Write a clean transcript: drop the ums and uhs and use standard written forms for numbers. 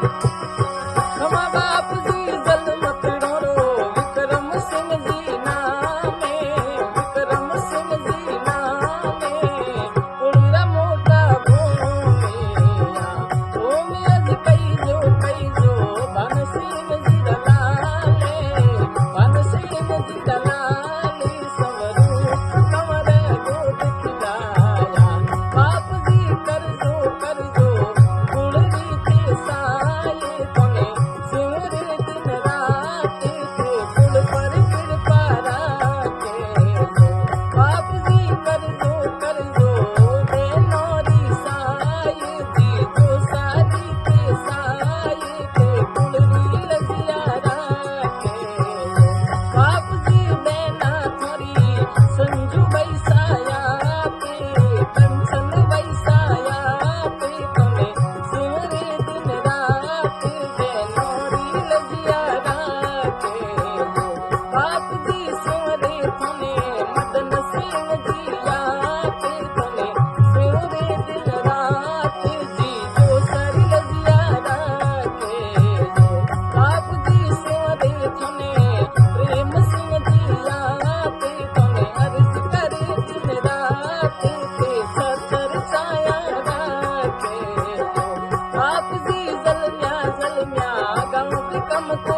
खमा बाप जी जलमत ढोरो विक्रम सिंह जी नामे, विक्रम सिंह जी नामे पुणिरा मोटा भूमिया, भूमि अज कई जो भन सिंह जी दलाले, भन सिंह जी दलाले सवरू कंवर गोद खिलाया। बाप जी कर जो गुण रीति साये तने सिमरे दिन रात के कुल पर कृपा राखे। बाप जी कर जो बेनौरी साये जी जो सारी के साये के कुल री लगिया राखे। बाप जी बेना थोरी संजू बैसाया पे, कंचन बैसाया पे तने सिमरे दिन रात बेनौरी लगिया राखे। बाप जी सिमरे थने मदन सिंह जिया पे तने सिमरे दिन रात जी जो सर लगिया राखे। बाप जी सिमरे थने प्रेम सिंह जिया पे तने अर्ज करे दिन रात के सतर छाया राखे। बाप जी जलम्या गाँव कम को